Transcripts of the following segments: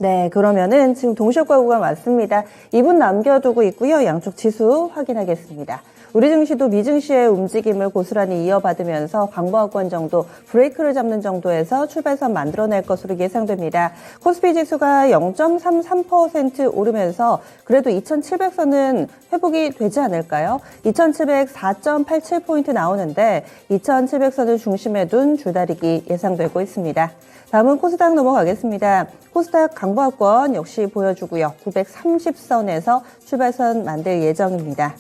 네, 그러면은 지금 동시효과 구간 왔습니다. 2분 남겨두고 있고요. 양쪽 지수 확인하겠습니다. 우리 증시도 미증시의 움직임을 고스란히 이어받으면서 강보합권 정도, 브레이크를 잡는 정도에서 출발선 만들어낼 것으로 예상됩니다. 코스피 지수가 0.33% 오르면서 그래도 2700선은 회복이 되지 않을까요? 2704.87포인트 나오는데 2700선을 중심에 둔 줄다리기 예상되고 있습니다. 다음은 코스닥 넘어가겠습니다. 코스닥 강보합권 역시 보여주고요. 930선에서 출발선 만들 예정입니다.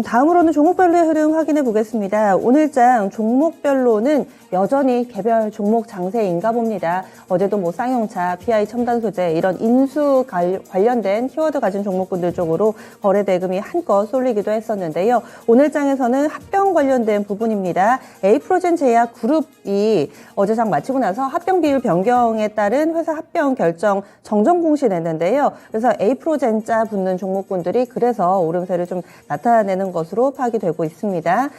다음으로는 종목별로의 흐름 확인해 보겠습니다. 오늘장 종목별로는 여전히 개별 종목 장세인가 봅니다. 어제도 쌍용차, PI 첨단 소재 이런 인수 관련된 키워드 가진 종목군들 쪽으로 거래 대금이 한껏 쏠리기도 했었는데요. 오늘장에서는 합병 관련된 부분입니다. 에이프로젠 제약 그룹이 어제 장 마치고 나서 합병 비율 변경에 따른 회사 합병 결정 정정 공시 냈는데요. 그래서 에이프로젠자 붙는 종목군들이 그래서 오름세를 좀 나타내는 것으로 파악이 되고 있습니다.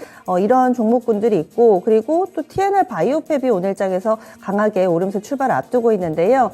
이런 종목군들이 있고 그리고 또 TNR 바이오팹이 오늘장에서 강하게 오름세 출발 앞두고 있는데요.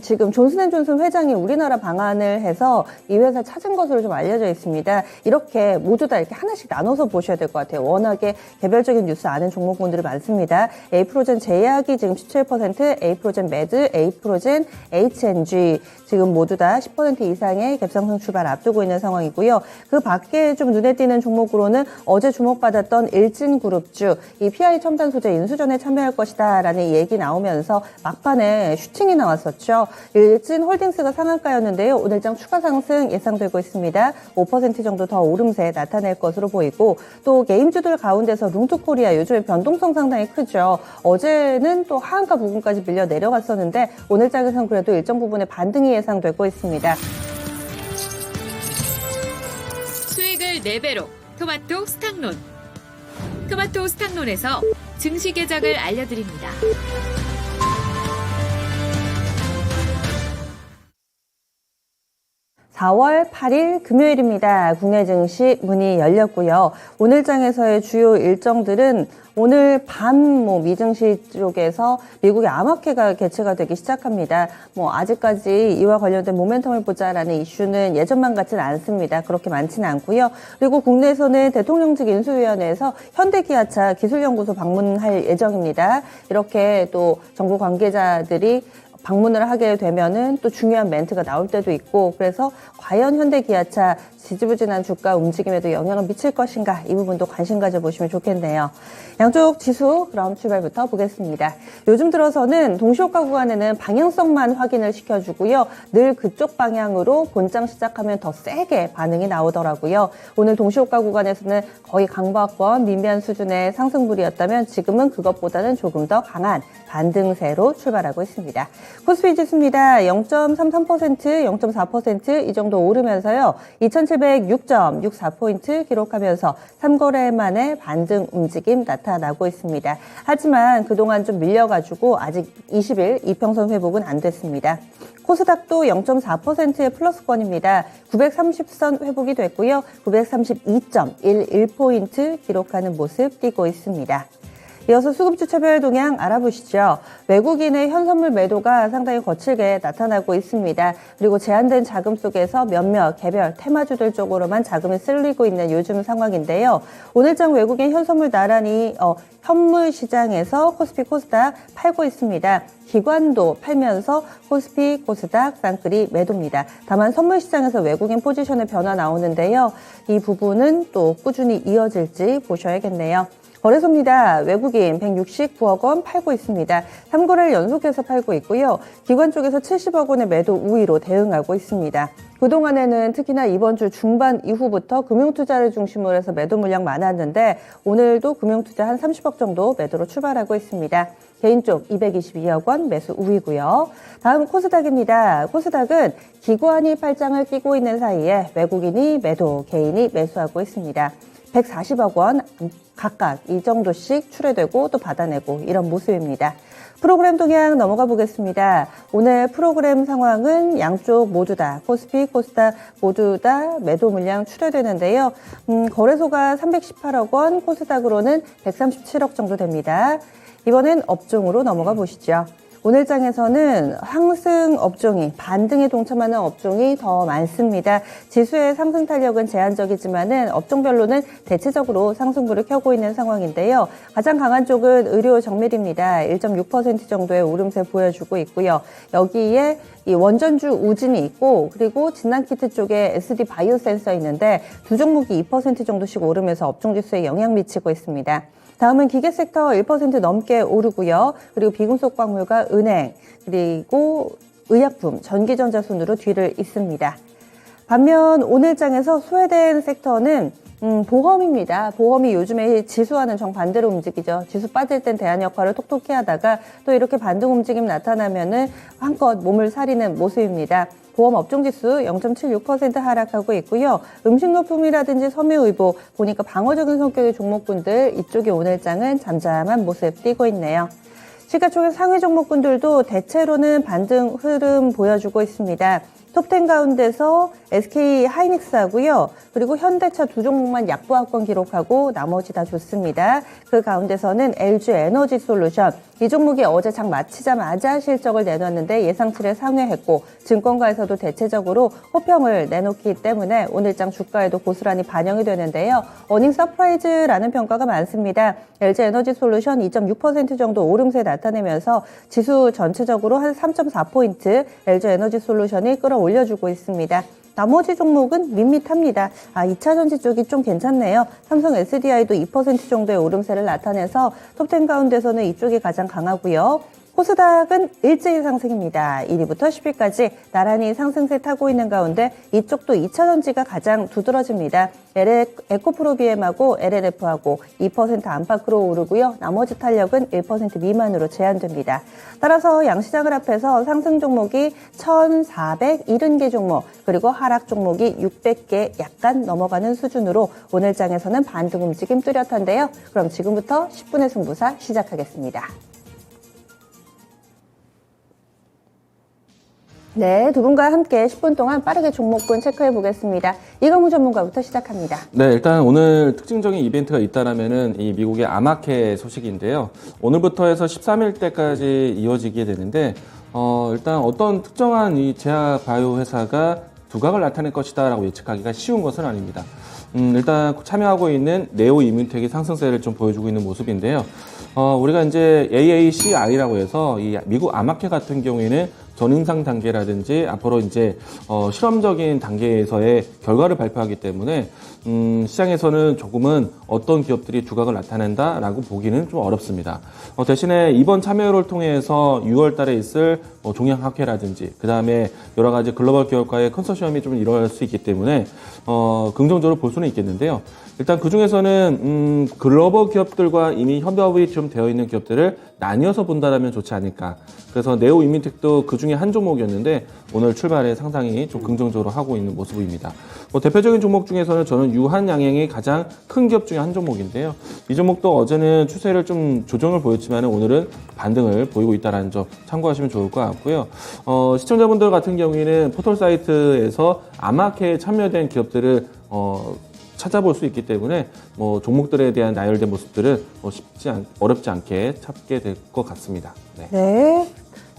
지금 존슨앤존슨 회장이 우리나라 방한을 해서 이 회사 찾은 것으로 좀 알려져 있습니다. 이렇게 모두 다 이렇게 하나씩 나눠서 보셔야 될 것 같아요. 워낙에 개별적인 뉴스 아는 종목군들이 많습니다. 에이프로젠 제약이 지금 17%, 에이프로젠 매드, 에이프로젠 HNG 지금 모두 다 10% 이상의 갭상승 출발 앞두고 있는 상황이고요. 그 밖에 좀 눈에 띄는 종목으로는 어제 주목받았던 일진그룹주, 이 PI 첨단 소재 인수전에 참여할 것이다 라는 얘기 나오면서 막판에 슈팅이 나왔었죠. 일진홀딩스가 상한가였는데요. 오늘장 추가 상승 예상되고 있습니다. 5% 정도 더 오름세 나타낼 것으로 보이고 또 게임주들 가운데서 룽투코리아 요즘에 변동성 상당히 크죠. 어제는 또 하한가 부분까지 밀려 내려갔었는데 오늘장에서는 그래도 일정 부분의 반등이 예상되고 있습니다. 수익을 4배로 토마토 스탁론. 토마토 스탁론에서 증시 계작을 알려드립니다. 4월 8일 금요일입니다. 국내 증시 문이 열렸고요. 오늘 장에서의 주요 일정들은 오늘 밤 미증시 쪽에서 미국의 암학회가 개최가 되기 시작합니다. 아직까지 이와 관련된 모멘텀을 보자라는 이슈는 예전만 같지는 않습니다. 그렇게 많지는 않고요. 그리고 국내에서는 대통령직 인수위원회에서 현대기아차 기술연구소 방문할 예정입니다. 이렇게 또 정부 관계자들이 방문을 하게 되면은 또 중요한 멘트가 나올 때도 있고 그래서 과연 현대기아차 지지부진한 주가 움직임에도 영향을 미칠 것인가 이 부분도 관심 가져보시면 좋겠네요. 양쪽 지수 그럼 출발부터 보겠습니다. 요즘 들어서는 동시효과 구간에는 방향성만 확인을 시켜주고요. 늘 그쪽 방향으로 본장 시작하면 더 세게 반응이 나오더라고요. 오늘 동시효과 구간에서는 거의 강보합권 미미한 수준의 상승불이었다면 지금은 그것보다는 조금 더 강한 반등세로 출발하고 있습니다. 코스피 지수입니다. 0.33%, 0.4% 이 정도 오르면서요. 2706.64포인트 기록하면서 3거래 만에 반등 움직임 나타나고 있습니다. 하지만 그동안 좀 밀려가지고 아직 20일 이평선 회복은 안 됐습니다. 코스닥도 0.4%의 플러스권입니다. 930선 회복이 됐고요. 932.11포인트 기록하는 모습 띄고 있습니다. 이어서 수급주차별 동향 알아보시죠. 외국인의 현선물 매도가 상당히 거칠게 나타나고 있습니다. 그리고 제한된 자금 속에서 몇몇 개별 테마주들 쪽으로만 자금이 쓸리고 있는 요즘 상황인데요. 오늘장 외국인 현선물 나란히 현물 시장에서 코스피 코스닥 팔고 있습니다. 기관도 팔면서 코스피 코스닥 쌍끌이 매도입니다. 다만 선물 시장에서 외국인 포지션의 변화 나오는데요. 이 부분은 또 꾸준히 이어질지 보셔야겠네요. 거래소입니다. 외국인 169억 원 팔고 있습니다. 3거래를 연속해서 팔고 있고요. 기관 쪽에서 70억 원의 매도 우위로 대응하고 있습니다. 그동안에는 특히나 이번 주 중반 이후부터 금융투자를 중심으로 해서 매도 물량 많았는데 오늘도 금융투자 한 30억 정도 매도로 출발하고 있습니다. 개인 쪽 222억 원 매수 우위고요. 다음 코스닥입니다. 코스닥은 기관이 팔짱을 끼고 있는 사이에 외국인이 매도, 개인이 매수하고 있습니다. 140억 원 각각 이 정도씩 출회되고 또 받아내고 이런 모습입니다. 프로그램 동향 넘어가 보겠습니다. 오늘 프로그램 상황은 양쪽 모두 다 코스피, 코스닥 모두 다 매도 물량 출회되는데요. 거래소가 318억 원, 코스닥으로는 137억 정도 됩니다. 이번엔 업종으로 넘어가 보시죠. 오늘 장에서는 상승 업종이, 반등에 동참하는 업종이 더 많습니다. 지수의 상승 탄력은 제한적이지만은 업종별로는 대체적으로 상승부를 켜고 있는 상황인데요. 가장 강한 쪽은 의료 정밀입니다. 1.6% 정도의 오름세 보여주고 있고요. 여기에 이 원전주 우진이 있고, 그리고 진단키트 쪽에 SD 바이오 센서 있는데 두 종목이 2% 정도씩 오르면서 업종 지수에 영향 미치고 있습니다. 다음은 기계 섹터 1% 넘게 오르고요. 그리고 비금속 광물과 은행, 그리고 의약품, 전기전자 순으로 뒤를 잇습니다. 반면 오늘 장에서 소외된 섹터는 보험입니다. 보험이 요즘에 지수와는 정반대로 움직이죠. 지수 빠질 땐 대안 역할을 톡톡히 하다가 또 이렇게 반등 움직임 나타나면은 한껏 몸을 사리는 모습입니다. 보험 업종지수 0.76% 하락하고 있고요. 음식료품이라든지 섬유의보, 보니까 방어적인 성격의 종목군들, 이쪽이 오늘 장은 잠잠한 모습 띄고 있네요. 시가총액 상위 종목군들도 대체로는 반등 흐름 보여주고 있습니다. 톱10 가운데서 SK 하이닉스하고요. 그리고 현대차 두 종목만 약보합권 기록하고 나머지 다 좋습니다. 그 가운데서는 LG 에너지 솔루션. 이 종목이 어제 장 마치자마자 실적을 내놨는데 예상치를 상회했고 증권가에서도 대체적으로 호평을 내놓기 때문에 오늘 장 주가에도 고스란히 반영이 되는데요. 어닝 서프라이즈라는 평가가 많습니다. LG 에너지 솔루션 2.6% 정도 오름세 나타내면서 지수 전체적으로 한 3.4포인트 LG 에너지 솔루션이 끌어올려주고 있습니다. 나머지 종목은 밋밋합니다. 2차전지 쪽이 좀 괜찮네요. 삼성 SDI도 2% 정도의 오름세를 나타내서 톱10 가운데서는 이쪽이 가장 강하고요. 코스닥은 일제히 상승입니다. 1위부터 10위까지 나란히 상승세 타고 있는 가운데 이쪽도 2차전지가 가장 두드러집니다. 에코프로비엠하고 LLF하고 2% 안팎으로 오르고요. 나머지 탄력은 1% 미만으로 제한됩니다. 따라서 양시장을 합해서 상승 종목이 1,470개 종목, 그리고 하락 종목이 600개 약간 넘어가는 수준으로 오늘 장에서는 반등 움직임 뚜렷한데요. 그럼 지금부터 10분의 승부사 시작하겠습니다. 네, 두 분과 함께 10분 동안 빠르게 종목군 체크해 보겠습니다. 이강무 전문가부터 시작합니다. 네, 일단 오늘 특징적인 이벤트가 있다라면은 이 미국의 아마케 소식인데요. 오늘부터 해서 13일 때까지 이어지게 되는데, 일단 어떤 특정한 이 제약 바이오 회사가 두각을 나타낼 것이다라고 예측하기가 쉬운 것은 아닙니다. 일단 참여하고 있는 네오 이뮨텍이 상승세를 좀 보여주고 있는 모습인데요. 우리가 이제 AACI라고 해서 이 미국 아마케 같은 경우에는 전임상 단계라든지 앞으로 이제 실험적인 단계에서의 결과를 발표하기 때문에 시장에서는 조금은 어떤 기업들이 두각을 나타낸다라고 보기는 좀 어렵습니다. 대신에 이번 참여를 통해서 6월 달에 있을 종양학회라든지 그 다음에 여러 가지 글로벌 기업과의 컨소시엄이 좀 일어날 수 있기 때문에 긍정적으로 볼 수는 있겠는데요. 일단 그 중에서는 글로벌 기업들과 이미 협업이 좀 되어 있는 기업들을 나뉘어서 본다라면 좋지 않을까. 그래서 네오 이뮨텍도 그 중에 한 종목이었는데 오늘 출발에 상당히 좀 긍정적으로 하고 있는 모습입니다. 대표적인 종목 중에서는 저는 유한양행이 가장 큰 기업 중에 한 종목인데요. 이 종목도 어제는 추세를 좀 조정을 보였지만 오늘은 반등을 보이고 있다는 점 참고하시면 좋을 것 같고요. 시청자분들 같은 경우에는 포털 사이트에서 아마케에 참여된 기업들을 찾아볼 수 있기 때문에 종목들에 대한 나열된 모습들은 어렵지 않게 찾게 될 것 같습니다. 네.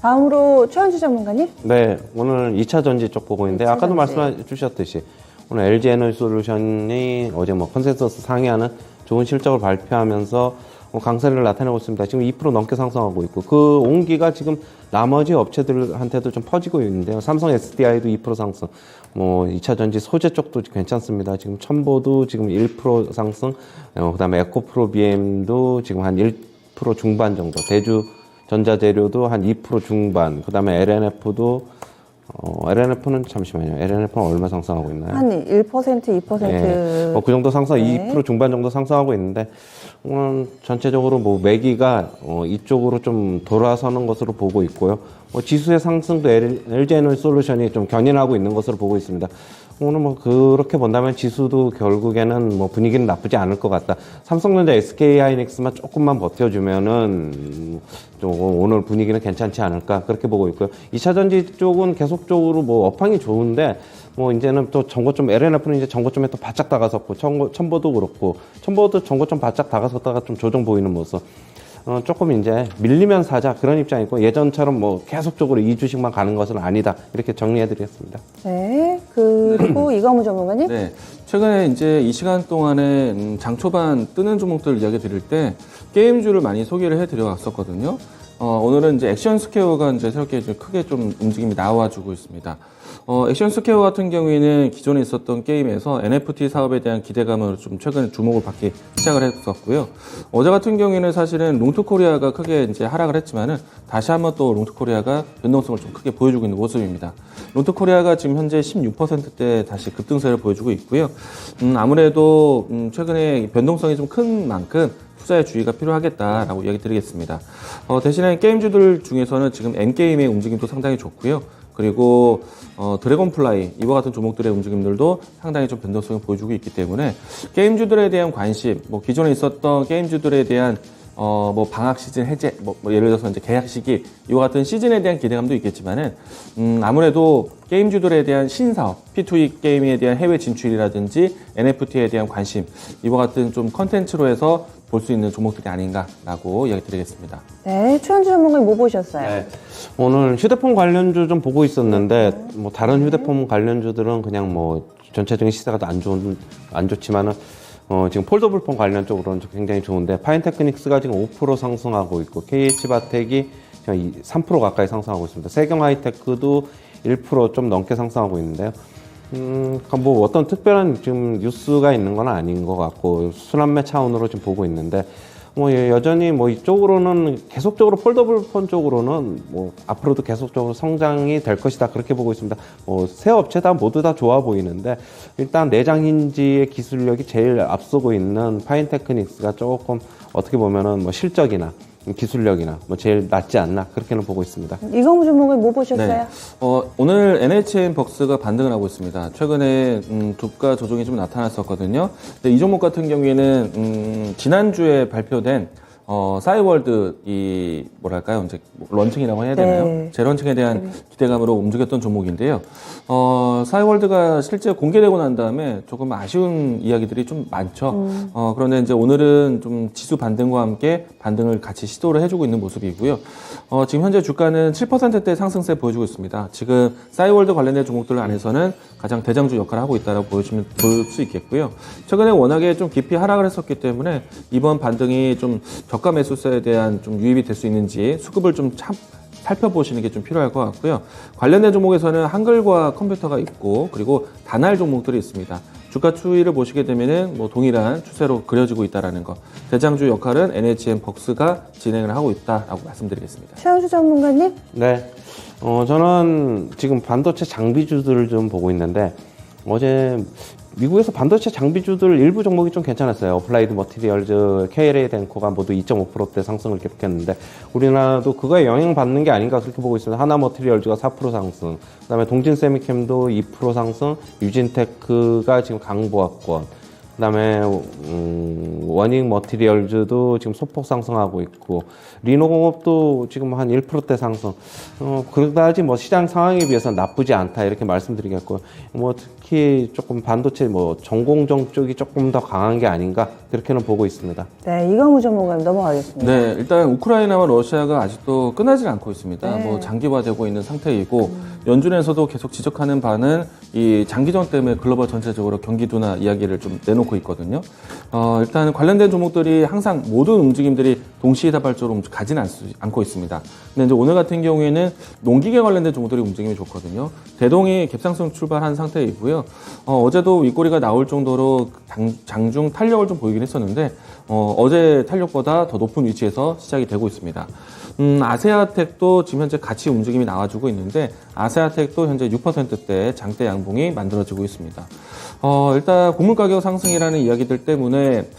다음으로 최원주 전문가님. 네, 오늘 2차 전지 쪽 보고 있는데 2차 아까도 전지. 말씀해 주셨듯이 오늘 LG 에너지 솔루션이 어제 컨센서스 상회하는 좋은 실적을 발표하면서 강세를 나타내고 있습니다. 지금 2% 넘게 상승하고 있고 그 온기가 지금 나머지 업체들한테도 좀 퍼지고 있는데요. 삼성 SDI도 2% 상승, 2차 전지 소재 쪽도 괜찮습니다. 지금 첨보도 지금 1% 상승, 그다음에 에코프로비엠도 지금 한 1% 중반 정도, 대주 전자재료도 한 2% 중반, 그다음에 LNF도 LNF는 잠시만요. LNF는 얼마 상승하고 있나요? 한 1%, 2%. 네. 그 정도 상승, 네. 2% 중반 정도 상승하고 있는데, 오늘 전체적으로 매기가 이쪽으로 좀 돌아서는 것으로 보고 있고요. 지수의 상승도 LG 에너지 솔루션이 좀 견인하고 있는 것으로 보고 있습니다. 오늘 그렇게 본다면 지수도 결국에는 분위기는 나쁘지 않을 것 같다. 삼성전자, SK 하이닉스만 조금만 버텨주면은 오늘 분위기는 괜찮지 않을까 그렇게 보고 있고요. 2차 전지 쪽은 계속적으로 업황이 좋은데 이제는 또 전고점 LNF는 이제 전고점에 또 바짝 다가섰고 첨보도 그렇고 첨보도 전고점 바짝 다가섰다가 좀 조정 보이는 모습. 조금 이제 밀리면 사자 그런 입장이고 예전처럼 뭐 계속적으로 2주씩만 가는 것은 아니다. 이렇게 정리해드리겠습니다. 네. 그리고 이광우 전문가님. 네. 최근에 이제 이 시간 동안에 장 초반 뜨는 종목들 이야기 드릴 때 게임주를 많이 소개를 해드려 왔었거든요. 오늘은 이제 액션 스퀘어가 이제 새롭게 좀 크게 좀 움직임이 나와주고 있습니다. 액션 스퀘어 같은 경우에는 기존에 있었던 게임에서 NFT 사업에 대한 기대감으로 좀 최근에 주목을 받기 시작을 했었고요. 어제 같은 경우에는 사실은 롱투 코리아가 크게 이제 하락을 했지만은 다시 한번 또 롱투 코리아가 변동성을 좀 크게 보여주고 있는 모습입니다. 롱투 코리아가 지금 현재 16%대 다시 급등세를 보여주고 있고요. 아무래도 최근에 변동성이 좀 큰 만큼 투자에 주의가 필요하겠다라고 이야기 드리겠습니다. 대신에 게임주들 중에서는 지금 N게임의 움직임도 상당히 좋고요. 그리고 드래곤플라이 이와 같은 종목들의 움직임들도 상당히 좀 변동성을 보여주고 있기 때문에 게임주들에 대한 관심, 뭐 기존에 있었던 게임주들에 대한 뭐 방학 시즌 해제, 뭐 예를 들어서 이제 계약 시기 이와 같은 시즌에 대한 기대감도 있겠지만은 아무래도 게임주들에 대한 신사업, P2E 게임에 대한 해외 진출이라든지 NFT에 대한 관심 이와 같은 좀 컨텐츠로 해서 볼 수 있는 종목들이 아닌가라고 이야기 드리겠습니다. 네. 최현주 전문가님 뭐 보셨어요? 네. 오늘 휴대폰 관련주 좀 보고 있었는데 뭐 다른 휴대폰 관련주들은 그냥 뭐 전체적인 시세가 안 좋지만은 지금 폴더블폰 관련 쪽으로는 굉장히 좋은데 파인테크닉스가 지금 5% 상승하고 있고 KH바텍이 지금 3% 가까이 상승하고 있습니다. 세경하이테크도 1% 좀 넘게 상승하고 있는데요. 뭐 어떤 특별한 지금 뉴스가 있는 건 아닌 것 같고 순환매 차원으로 지금 보고 있는데 뭐 여전히 뭐 이쪽으로는 계속적으로 폴더블폰 쪽으로는 뭐 앞으로도 계속적으로 성장이 될 것이다 그렇게 보고 있습니다. 새 업체 다 모두 다 좋아 보이는데 일단 내장 힌지의 기술력이 제일 앞서고 있는 파인테크닉스가 조금 어떻게 보면은 뭐 실적이나 기술력이나 뭐 제일 낫지 않나 그렇게는 보고 있습니다. 이광우 전문가님 뭐 보셨어요? 네. 오늘 NHN 벅스가 반등을 하고 있습니다. 최근에 주가 조정이 좀 나타났었거든요. 근데 이 종목 같은 경우에는 지난주에 발표된 싸이월드 뭐랄까요, 이제 런칭이라고 해야 되나요? 네. 재런칭에 대한 기대감으로 움직였던 종목인데요. 싸이월드가 실제 공개되고 난 다음에 조금 아쉬운 이야기들이 좀 많죠. 그런데 이제 오늘은 좀 지수 반등과 함께 반등을 같이 시도를 해주고 있는 모습이고요. 지금 현재 주가는 7%대 상승세 보여주고 있습니다. 지금 싸이월드 관련된 종목들 안에서는 가장 대장주 역할을 하고 있다고 볼 수 있겠고요. 최근에 워낙에 좀 깊이 하락을 했었기 때문에 이번 반등이 좀 저가 매수세에 대한 좀 유입이 될 수 있는지 수급을 좀 살펴보시는 게 좀 필요할 것 같고요. 관련된 종목에서는 한글과 컴퓨터가 있고 그리고 단알 종목들이 있습니다. 주가 추이를 보시게 되면은 뭐 동일한 추세로 그려지고 있다라는 것. 대장주 역할은 NHN 벅스가 진행을 하고 있다라고 말씀드리겠습니다. 최현주 전문가님? 네. 저는 지금 반도체 장비주들을 좀 보고 있는데 어제 미국에서 반도체 장비주들 일부 종목이 좀 괜찮았어요. 어플라이드 머티리얼즈, KLA 덴코가 모두 2.5%대 상승을 기록했는데 우리나라도 그거에 영향받는 게 아닌가 그렇게 보고 있습니다. 하나 머티리얼즈가 4% 상승, 그다음에 동진 세미캠도 2% 상승, 유진테크가 지금 강보합권, 그다음에 원익 머티리얼즈도 지금 소폭 상승하고 있고 리노공업도 지금 한 1%대 상승. 그다지 뭐 시장 상황에 비해서 나쁘지 않다 이렇게 말씀드리겠고요. 뭐 특히 조금 반도체 뭐 전공정 쪽이 조금 더 강한 게 아닌가 그렇게는 보고 있습니다. 네, 이광우 전문가님 넘어가겠습니다. 네, 일단 우크라이나와 러시아가 아직도 끝나질 않고 있습니다. 네. 뭐 장기화되고 있는 상태이고 연준에서도 계속 지적하는 바는 이 장기전 때문에 글로벌 전체적으로 경기 둔화 이야기를 좀 내놓고 있거든요. 일단 관련된 종목들이 항상 모든 움직임들이 동시다발적으로 가지는 않고 있습니다. 근데 이제 오늘 같은 경우에는 농기계 관련된 종목들이 움직임이 좋거든요. 대동이 갭상승 출발한 상태이고요. 어제도 윗꼬리가 나올 정도로 장중 탄력을 좀 보이긴 했었는데 어제 탄력보다 더 높은 위치에서 시작이 되고 있습니다. 아세아텍도 지금 현재 같이 움직임이 나와주고 있는데 아세아텍도 현재 6%대 장대 양봉이 만들어지고 있습니다. 일단 곡물 가격 상승이라는 이야기들 때문에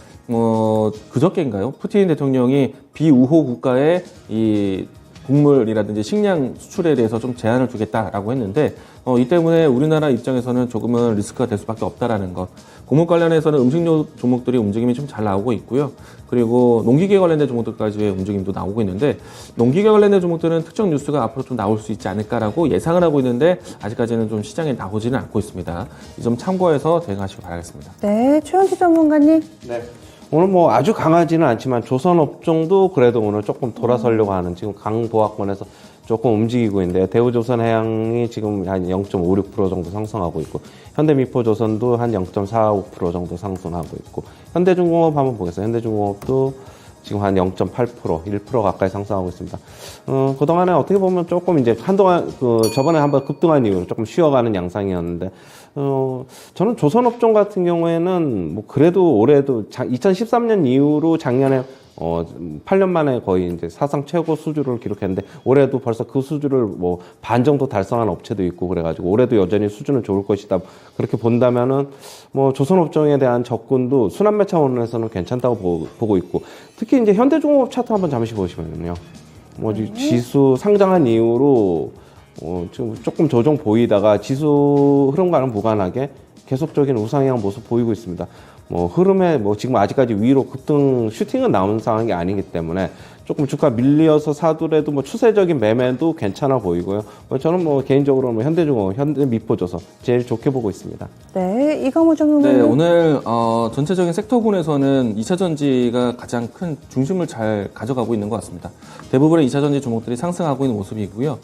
그저께인가요? 푸틴 대통령이 비우호 국가의 이 곡물이라든지 식량 수출에 대해서 좀 제한을 두겠다라고 했는데 이 때문에 우리나라 입장에서는 조금은 리스크가 될 수밖에 없다라는 것. 곡물 관련해서는 음식료 종목들이 움직임이 좀 잘 나오고 있고요. 그리고 농기계 관련된 종목들까지의 움직임도 나오고 있는데 농기계 관련된 종목들은 특정 뉴스가 앞으로 좀 나올 수 있지 않을까라고 예상을 하고 있는데 아직까지는 좀 시장에 나오지는 않고 있습니다. 이 점 참고해서 대응하시기 바라겠습니다. 네, 최현주 전문가님. 네. 오늘 뭐 아주 강하지는 않지만 조선업종도 그래도 오늘 조금 돌아서려고 하는 지금 강보합권에서 조금 움직이고 있는데 대우조선해양이 지금 한 0.56% 정도 상승하고 있고 현대미포조선도 한 0.45% 정도 상승하고 있고 현대중공업 한번 보겠습니다. 현대중공업도 지금 한 0.8%, 1% 가까이 상승하고 있습니다. 그동안에 어떻게 보면 조금 이제 한동안, 저번에 한번 급등한 이후로 조금 쉬어가는 양상이었는데, 저는 조선업종 같은 경우에는 뭐 그래도 올해도 2013년 이후로 작년에 8년 만에 거의 이제 사상 최고 수주를 기록했는데 올해도 벌써 그 수주를 뭐 반 정도 달성한 업체도 있고 그래가지고 올해도 여전히 수주는 좋을 것이다. 그렇게 본다면은 뭐 조선업종에 대한 접근도 순환매 차원에서는 괜찮다고 보고 있고 특히 이제 현대중공업 차트 한번 잠시 보시면요. 뭐 지수 상장한 이후로 지금 조금 조정 보이다가 지수 흐름과는 무관하게 계속적인 우상향 모습 보이고 있습니다. 뭐 흐름에 뭐 지금 아직까지 위로 급등 슈팅은 나오는 상황이 아니기 때문에 조금 주가 밀려서 사더라도 뭐 추세적인 매매도 괜찮아 보이고요. 저는 뭐 개인적으로 뭐 현대중공업, 현대미포조선 제일 좋게 보고 있습니다. 네, 이강우 전문가님. 네, 오늘 전체적인 섹터군에서는 2차전지가 가장 큰 중심을 잘 가져가고 있는 것 같습니다. 대부분의 2차전지 종목들이 상승하고 있는 모습이고요.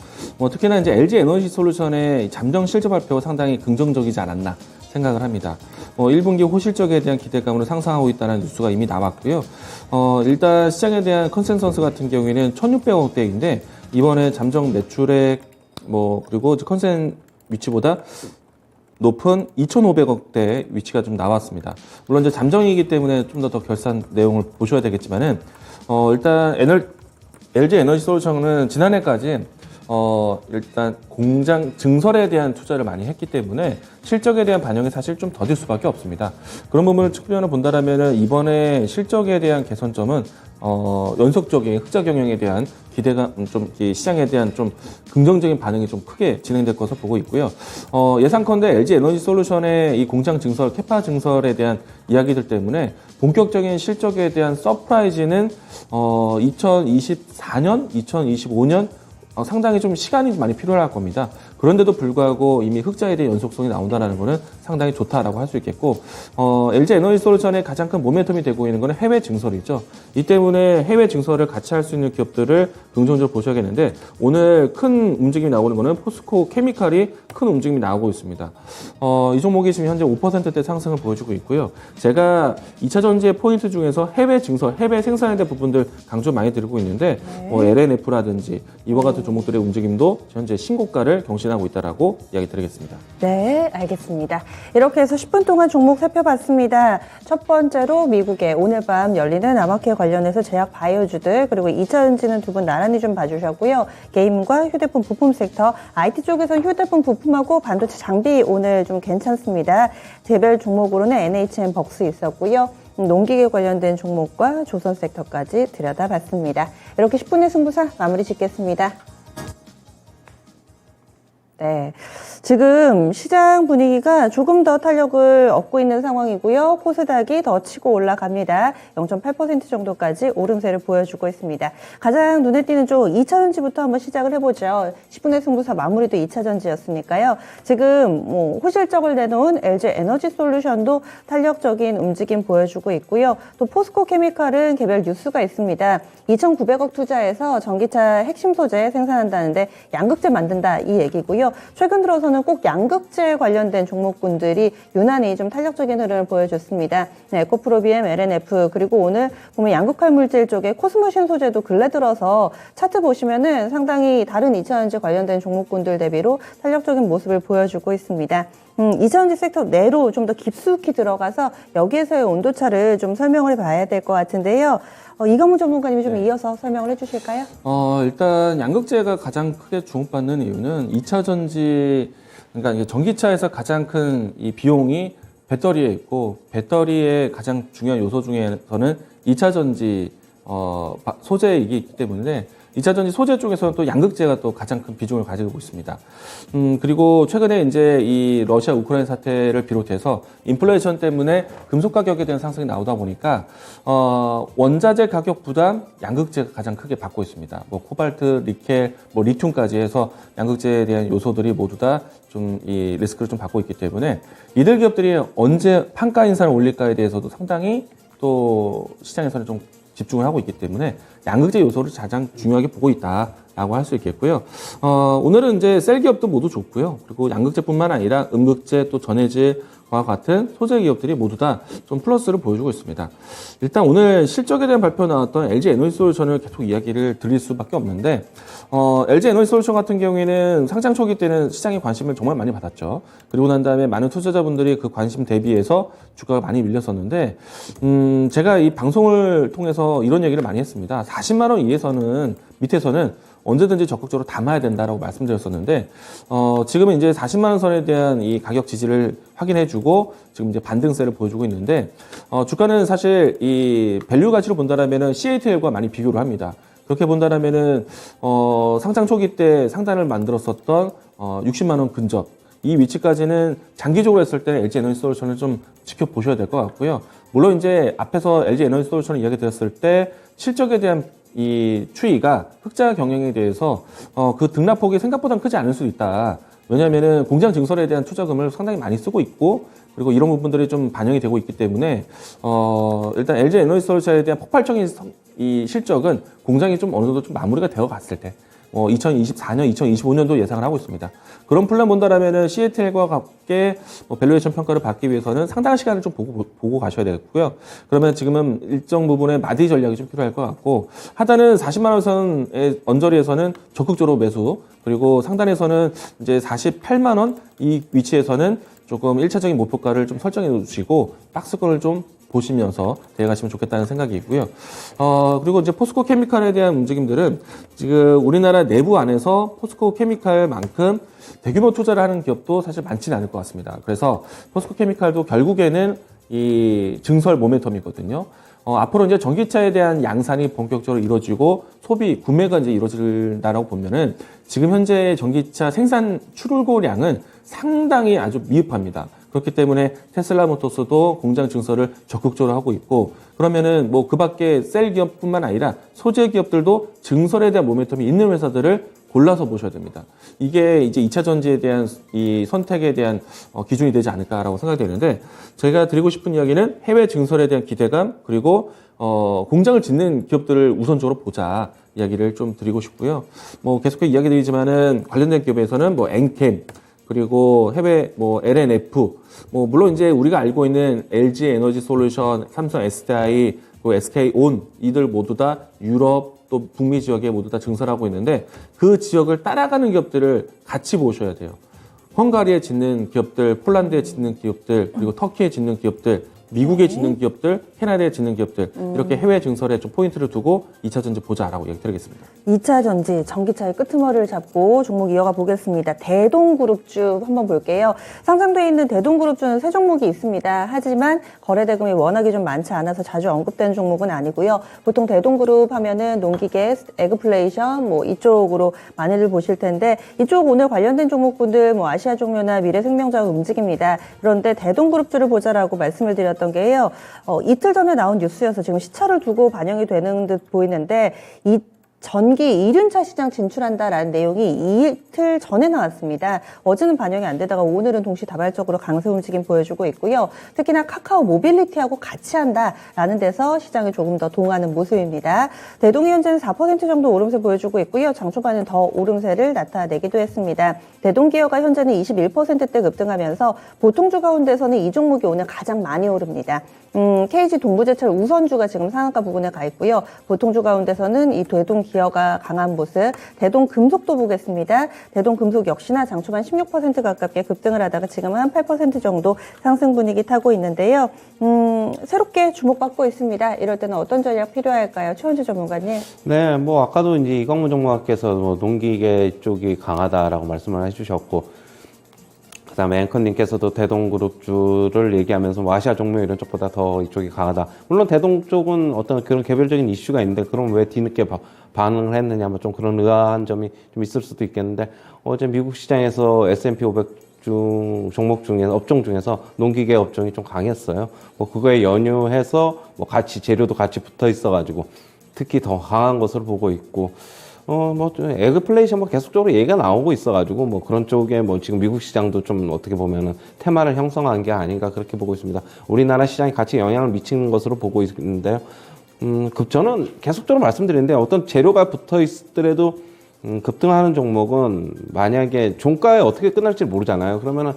특히나 이제 LG에너지솔루션의 잠정 실적 발표가 상당히 긍정적이지 않았나 생각을 합니다. 1분기 호실적에 대한 기대감으로 상승하고 있다는 뉴스가 이미 나왔고요. 일단 시장에 대한 컨센서스 같은 경우에는 1,600억대인데 이번에 잠정 매출액 그리고 컨센 위치보다 높은 2,500억대 위치가 좀 나왔습니다. 물론 이제 잠정이기 때문에 좀 더 결산 내용을 보셔야 되겠지만은 일단 LG 에너지솔루션은 지난해까지 일단 공장 증설에 대한 투자를 많이 했기 때문에 실적에 대한 반영이 사실 좀 더딜 수밖에 없습니다. 그런 부분을 측면을 본다라면은 이번에 실적에 대한 개선점은 연속적인 흑자 경영에 대한 기대가 좀 시장에 대한 좀 긍정적인 반응이 좀 크게 진행될 것으로 보고 있고요. 예상컨대 LG 에너지 솔루션의 이 공장 증설, 캐파 증설에 대한 이야기들 때문에 본격적인 실적에 대한 서프라이즈는 2024년, 2025년 상당히 좀 시간이 많이 필요할 겁니다. 그런데도 불구하고 이미 흑자에 대한 연속성이 나온다는 것은 상당히 좋다라고 할 수 있겠고, LG 에너지 솔루션의 가장 큰 모멘텀이 되고 있는 것은 해외 증설이죠. 이 때문에 해외 증설을 같이 할 수 있는 기업들을 긍정적으로 보셔야겠는데, 오늘 큰 움직임이 나오는 것은 포스코 케미칼이 큰 움직임이 나오고 있습니다. 이 종목이 지금 현재 5%대 상승을 보여주고 있고요. 제가 2차 전지의 포인트 중에서 해외 증설, 해외 생산에 대한 부분들 강조 많이 드리고 있는데, LNF라든지 이와 같은 종목들의 움직임도 현재 신고가를 경신하고 있다라고 이야기 드리겠습니다. 네, 알겠습니다. 이렇게 해서 10분 동안 종목 살펴봤습니다. 첫 번째로 미국의 오늘 밤 열리는 암호화폐 관련해서 제약 바이오주들, 그리고 2차전지는 두 분 나란히 좀 봐주셨고요. 게임과 휴대폰 부품 섹터, IT 쪽에서는 휴대폰 부품하고 반도체 장비 오늘 좀 괜찮습니다. 개별 종목으로는 NHN 벅스 있었고요. 농기계 관련된 종목과 조선 섹터까지 들여다봤습니다. 이렇게 10분의 승부사 마무리 짓겠습니다. 네. 지금 시장 분위기가 조금 더 탄력을 얻고 있는 상황이고요. 코스닥이 더 치고 올라갑니다. 0.8% 정도까지 오름세를 보여주고 있습니다. 가장 눈에 띄는 쪽 2차전지부터 한번 시작을 해보죠. 10분의 승부사 마무리도 2차전지였으니까요. 지금 호실적을 내놓은 LG 에너지 솔루션도 탄력적인 움직임 보여주고 있고요. 또 포스코 케미칼은 개별 뉴스가 있습니다. 2,900억 투자해서 전기차 핵심 소재 생산한다는데 양극재 만든다 이 얘기고요. 최근 들어서는 꼭 양극재 관련된 종목군들이 유난히 좀 탄력적인 흐름을 보여줬습니다. 네, 에코프로비엠, LNF, 그리고 오늘 보면 양극할 물질 쪽에 코스모신 소재도 근래 들어서 차트 보시면은 상당히 다른 2차전지 관련된 종목군들 대비로 탄력적인 모습을 보여주고 있습니다. 2차전지 섹터 내로 좀 더 깊숙이 들어가서 여기에서의 온도차를 좀 설명을 해봐야 될 것 같은데요. 이강무 전문가님이 좀 이어서 설명을 해주실까요? 일단 양극재가 가장 크게 주목받는 이유는 2차전지, 그러니까 이게 전기차에서 가장 큰 이 비용이 배터리에 있고, 배터리의 가장 중요한 요소 중에서는 2차전지 소재이기 때문에 2차전지 소재 쪽에서는 또 양극재가 또 가장 큰 비중을 가지고 있습니다. 그리고 최근에 이제 이 러시아 우크라이나 사태를 비롯해서 인플레이션 때문에 금속 가격에 대한 상승이 나오다 보니까 원자재 가격보다 양극재가 가장 크게 받고 있습니다. 코발트, 니켈, 리튬까지 해서 양극재에 대한 요소들이 모두 다 좀 이 리스크를 좀 받고 있기 때문에 이들 기업들이 언제 판가 인상을 올릴까에 대해서도 상당히 또 시장에서는 좀 집중을 하고 있기 때문에 양극재 요소를 가장 중요하게 보고 있다라고 할 수 있겠고요. 오늘은 이제 셀 기업도 모두 좋고요. 그리고 양극재뿐만 아니라 음극재 또 전해질과 같은 소재 기업들이 모두 다 좀 플러스를 보여주고 있습니다. 일단 오늘 실적에 대한 발표 나왔던 LG 에너지솔루션을 계속 이야기를 드릴 수밖에 없는데 LG 에너지솔루션 같은 경우에는 상장 초기 때는 시장의 관심을 정말 많이 받았죠. 그리고 난 다음에 많은 투자자분들이 그 관심 대비해서 주가가 많이 밀렸었는데 제가 이 방송을 통해서 이런 얘기를 많이 했습니다. 40만 원 이에서는 밑에서는 언제든지 적극적으로 담아야 된다라고 말씀드렸었는데 지금은 이제 40만 원 선에 대한 이 가격 지지를 확인해주고 지금 이제 반등세를 보여주고 있는데 주가는 사실 이 밸류 가치로 본다라면은 CATL과 많이 비교를 합니다. 그렇게 본다라면은 상장 초기 때 상단을 만들었었던 60만 원 근접 이 위치까지는 장기적으로 했을 때 LG 에너지솔루션을 좀 지켜보셔야 될 것 같고요. 물론 이제 앞에서 LG 에너지솔루션을 이야기 드렸을 때 실적에 대한 이 추이가 흑자 경영에 대해서 그 등락폭이 생각보다 크지 않을 수 있다. 왜냐하면은 공장 증설에 대한 투자금을 상당히 많이 쓰고 있고 그리고 이런 부분들이 좀 반영이 되고 있기 때문에 일단 LG 에너지솔루션에 대한 폭발적인 이 실적은 공장이 좀 어느 정도 좀 마무리가 되어 갔을 때 2024년, 2025년도 예상을 하고 있습니다. 그런 플랜 본다라면은 CATL과 같게 밸류에이션 평가를 받기 위해서는 상당한 시간을 좀 보고 가셔야 되겠고요. 그러면 지금은 일정 부분의 마디 전략이 좀 필요할 것 같고 하단은 40만 원 선의 언저리에서는 적극적으로 매수 그리고 상단에서는 이제 48만 원 이 위치에서는 조금 1차적인 목표가를 좀 설정해 주시고 박스권을 좀 보시면서 대응하시면 좋겠다는 생각이고요. 그리고 이제 포스코 케미칼에 대한 움직임들은 지금 우리나라 내부 안에서 포스코 케미칼만큼 대규모 투자를 하는 기업도 사실 많지는 않을 것 같습니다. 그래서 포스코 케미칼도 결국에는 이 증설 모멘텀이거든요. 앞으로 이제 전기차에 대한 양산이 본격적으로 이루어지고 소비, 구매가 이제 이루어진다라고 보면은 지금 현재 전기차 생산 출고량은 상당히 아주 미흡합니다. 그렇기 때문에 테슬라 모터스도 공장 증설을 적극적으로 하고 있고 그러면은 뭐 그 밖에 셀 기업뿐만 아니라 소재 기업들도 증설에 대한 모멘텀이 있는 회사들을 골라서 보셔야 됩니다. 이게 이제 2차 전지에 대한 이 선택에 대한 기준이 되지 않을까라고 생각이 되는데 제가 드리고 싶은 이야기는 해외 증설에 대한 기대감 그리고 공장을 짓는 기업들을 우선적으로 보자 이야기를 좀 드리고 싶고요. 뭐 계속해서 이야기 드리지만은 관련된 기업에서는 뭐 엔캠 그리고 해외 뭐 LNF 뭐 물론 이제 우리가 알고 있는 LG 에너지 솔루션, 삼성 SDI, 또 SK온 이들 모두 다 유럽 또 북미 지역에 모두 다 증설하고 있는데 그 지역을 따라가는 기업들을 같이 보셔야 돼요. 헝가리에 짓는 기업들, 폴란드에 짓는 기업들, 그리고 터키에 짓는 기업들, 미국에 짓는 기업들, 캐나다에 짓는 기업들 이렇게 해외 증설에 좀 포인트를 두고 2차 전지 보자라고 얘기 드리겠습니다. 2차 전지, 전기차의 끄트머리를 잡고 종목 이어가 보겠습니다. 대동그룹주 한번 볼게요. 상장돼 있는 대동그룹주는 세 종목이 있습니다. 하지만 거래대금이 워낙에 좀 많지 않아서 자주 언급되는 종목은 아니고요. 보통 대동그룹 하면은 농기계, 에그플레이션 뭐 이쪽으로 많이들 보실 텐데 이쪽 오늘 관련된 종목분들 뭐 아시아종료나 미래생명자가 움직입니다. 그런데 대동그룹주를 보자라고 말씀을 드렸던 게요. 이틀 전에 나온 뉴스여서 지금 시차를 두고 반영이 되는 듯 보이는데 이 전기 2륜차 시장 진출한다라는 내용이 이틀 전에 나왔습니다. 어제는 반영이 안 되다가 오늘은 동시다발적으로 강세 움직임 보여주고 있고요. 특히나 카카오 모빌리티하고 같이 한다라는 데서 시장을 조금 더 동하는 모습입니다. 대동이 현재는 4% 정도 오름세 보여주고 있고요. 장초반은 더 오름세를 나타내기도 했습니다. 대동기어가 현재는 21%대 급등하면서 보통주 가운데서는 이 종목이 오늘 가장 많이 오릅니다. KG 동부제철 우선주가 지금 상한가 부분에 가 있고요. 보통주 가운데서는 이 대동기어가 강한 모습, 대동금속도 보겠습니다. 대동금속 역시나 장초반 16% 가깝게 급등을 하다가 지금은 한 8% 정도 상승 분위기 타고 있는데요. 새롭게 주목받고 있습니다. 이럴 때는 어떤 전략 필요할까요? 최원주 전문가님. 네, 뭐 아까도 이제 이광무 전문가께서 뭐 농기계 쪽이 강하다라고 말씀을 해주셨고, 그다음에 앵커님께서도 대동그룹주를 얘기하면서 뭐 아시아 종묘 이런 쪽보다 더 이쪽이 강하다. 물론 대동 쪽은 어떤 그런 개별적인 이슈가 있는데 그럼 왜 뒤늦게 반응을 했느냐, 뭐 좀 그런 의아한 점이 좀 있을 수도 있겠는데 어제 미국 시장에서 S&P 500 종목 중에서 업종 중에서 농기계 업종이 좀 강했어요. 뭐 그거에 연유해서 뭐 같이 재료도 같이 붙어 있어가지고 특히 더 강한 것으로 보고 있고. 좀 에그플레이션 뭐 계속적으로 얘기가 나오고 있어가지고 뭐 그런 쪽에 뭐 지금 미국 시장도 좀 어떻게 보면은 테마를 형성한 게 아닌가 그렇게 보고 있습니다. 우리나라 시장이 같이 영향을 미치는 것으로 보고 있는데요. 저는 계속적으로 말씀드리는데 어떤 재료가 붙어 있더라도 급등하는 종목은 만약에 종가에 어떻게 끝날지 모르잖아요. 그러면은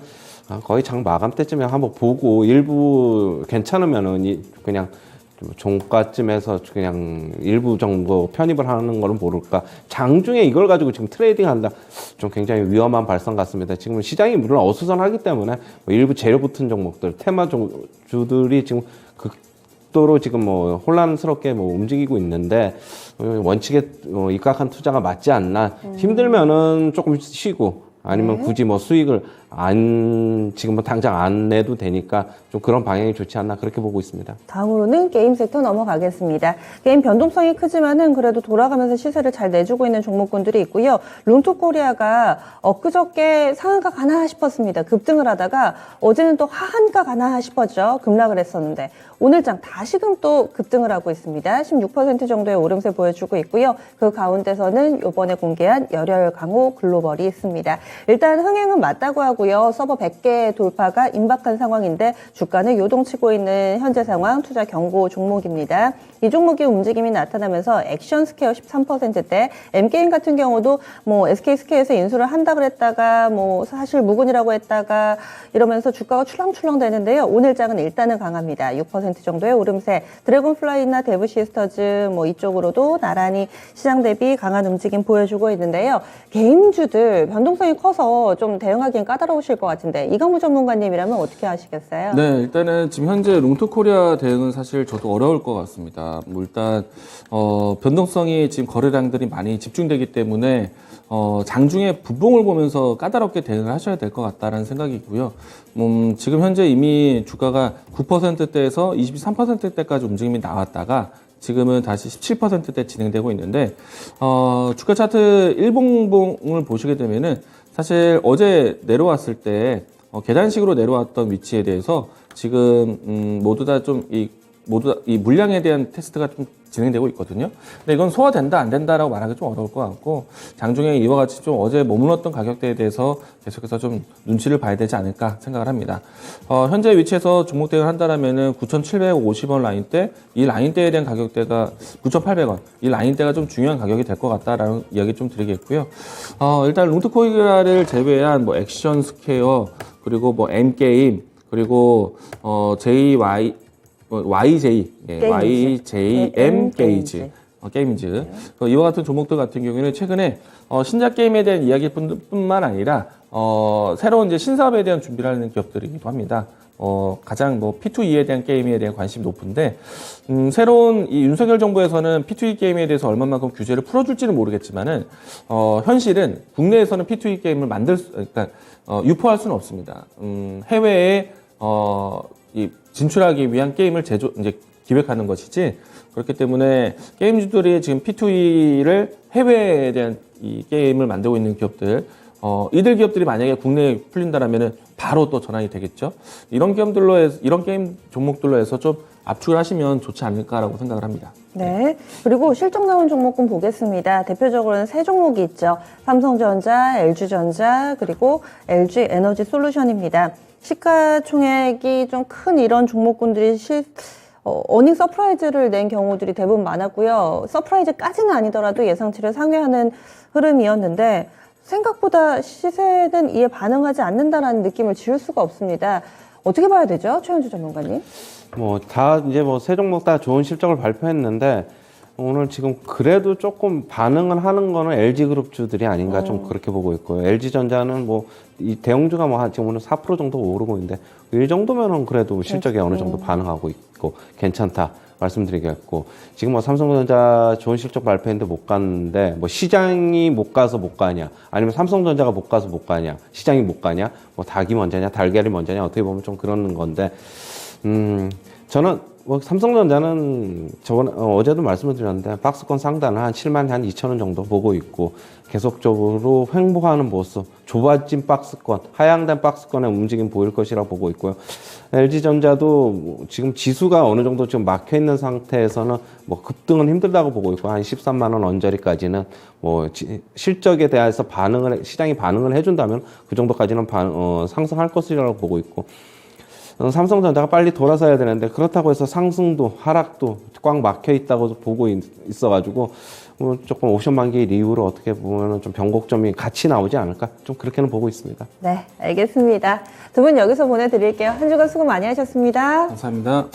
거의 장 마감 때쯤에 한번 보고 일부 괜찮으면은 그냥 종가쯤에서 그냥 일부 정도 편입을 하는 거는 모를까. 장중에 이걸 가지고 지금 트레이딩 한다. 좀 굉장히 위험한 발상 같습니다. 지금 시장이 물론 어수선하기 때문에 뭐 일부 재료 붙은 종목들, 테마 주들이 지금 극도로 지금 뭐 혼란스럽게 뭐 움직이고 있는데 원칙에 입각한 투자가 맞지 않나. 힘들면은 조금 쉬고 아니면 굳이 뭐 수익을 지금 뭐 당장 안 내도 되니까 좀 그런 방향이 좋지 않나 그렇게 보고 있습니다. 다음으로는 게임 섹터 넘어가겠습니다. 게임 변동성이 크지만은 그래도 돌아가면서 시세를 잘 내주고 있는 종목군들이 있고요. 룽투코리아가 엊그저께 상한가 가나 싶었습니다. 급등을 하다가 어제는 또 하한가 가나 싶었죠. 급락을 했었는데 오늘장 다시금 또 급등을 하고 있습니다. 16% 정도의 오름세 보여주고 있고요. 그 가운데서는 이번에 공개한 열혈강호 글로벌이 있습니다. 일단 흥행은 맞다고 하고요. 서버 100개 돌파가 임박한 상황인데 주가는 요동치고 있는 현재 상황 투자 경고 종목입니다. 이 종목의 움직임이 나타나면서 액션스퀘어 13%대, M게임 같은 경우도 뭐 SK스퀘어에서 인수를 한다 그랬다가 뭐 사실 무근이라고 했다가 이러면서 주가가 출렁출렁 되는데요. 오늘장은 일단은 강합니다. 6% 정도의 오름세. 드래곤플라이나 데브시스터즈 뭐 이쪽으로도 나란히 시장 대비 강한 움직임 보여주고 있는데요. 게임주들 변동성이 커서 좀 대응하기엔 까다로우실 것 같은데 이강무 전문가님이라면 어떻게 하시겠어요? 네, 일단은 지금 현재 룽투코리아 대응은 사실 저도 어려울 것 같습니다. 뭐 일단 변동성이 지금 거래량들이 많이 집중되기 때문에 장중에 부봉을 보면서 까다롭게 대응을 하셔야 될 것 같다라는 생각이고요. 지금 현재 이미 주가가 9%대에서 23%대까지 움직임이 나왔다가 지금은 다시 17%대 진행되고 있는데 주가 차트 일봉봉을 보시게 되면은 사실 어제 내려왔을 때 계단식으로 내려왔던 위치에 대해서 지금 모두 다 이 물량에 대한 테스트가 좀 진행되고 있거든요. 근데 이건 소화된다 안 된다라고 말하기 좀 어려울 것 같고 장중에 이와 같이 좀 어제 머물렀던 가격대에 대해서 계속해서 좀 눈치를 봐야 되지 않을까 생각을 합니다. 현재 위치에서 종목 대응을 한다라면은 9,750원 라인대, 이 라인대에 대한 가격대가 9,800원, 이 라인대가 좀 중요한 가격이 될 것 같다라는 이야기 좀 드리겠고요. 일단 룽투코리아를 제외한 뭐 액션 스퀘어 그리고 뭐 M게임 그리고 YJM 게이지, 게임즈. 이와 같은 종목들 같은 경우에는 최근에 신작 게임에 대한 이야기뿐만 아니라 새로운 이제 신사업에 대한 준비를 하는 기업들이기도 합니다. 가장 뭐 P2E에 대한 게임에 대한 관심이 높은데 새로운 이 윤석열 정부에서는 P2E 게임에 대해서 얼마만큼 규제를 풀어줄지는 모르겠지만은 현실은 국내에서는 P2E 게임을 그러니까 유포할 수는 없습니다. 해외에 진출하기 위한 게임을 이제 기획하는 것이지 그렇기 때문에 게임주들이 지금 P2E를 해외에 대한 이 게임을 만들고 있는 기업들 이들 기업들이 만약에 국내에 풀린다라면은 바로 또 전환이 되겠죠. 이런 게임 종목들로 해서 좀 압축을 하시면 좋지 않을까라고 생각을 합니다. 네. 그리고 실적 나온 종목군 보겠습니다. 대표적으로는 세 종목이 있죠. 삼성전자, LG전자, 그리고 LG에너지 솔루션입니다. 시가총액이 좀 큰 이런 종목군들이 어닝 서프라이즈를 낸 경우들이 대부분 많았고요. 서프라이즈까지는 아니더라도 예상치를 상회하는 흐름이었는데 생각보다 시세는 이에 반응하지 않는다라는 느낌을 지울 수가 없습니다. 어떻게 봐야 되죠? 최현주 전문가님? 이제 세 종목 다 좋은 실적을 발표했는데 오늘 지금 그래도 조금 반응을 하는 거는 LG그룹주들이 아닌가 좀 그렇게 보고 있고요. LG전자는 이 대형주가 지금 오늘 4% 정도 오르고 있는데 이 정도면은 그래도 실적에 어느 정도 반응하고 있고 괜찮다 말씀드리겠고 지금 삼성전자 좋은 실적 발표했는데 못 갔는데 시장이 못 가서 못 가냐 아니면 삼성전자가 못 가서 못 가냐 시장이 못 가냐 닭이 먼저냐 달걀이 먼저냐 어떻게 보면 좀 그런 건데 저는 삼성전자는 저번에 어제도 말씀을 드렸는데 박스권 상단을 한 7만 한 2천 원 정도 보고 있고 계속적으로 횡보하는 모습, 좁아진 박스권, 하향된 박스권의 움직임 보일 것이라 보고 있고요. LG전자도 지금 지수가 어느 정도 지금 막혀 있는 상태에서는 뭐 급등은 힘들다고 보고 있고 한 13만 원 언저리까지는 뭐 실적에 대해서 시장이 반응을 해준다면 그 정도까지는 상승할 것이라고 보고 있고. 삼성전자가 빨리 돌아서야 되는데 그렇다고 해서 상승도 하락도 꽉 막혀 있다고 보고 있어가지고 조금 옵션 만기일 이후로 어떻게 보면 좀 변곡점이 같이 나오지 않을까 좀 그렇게는 보고 있습니다. 네, 알겠습니다. 두 분 여기서 보내드릴게요. 한 주간 수고 많이 하셨습니다. 감사합니다.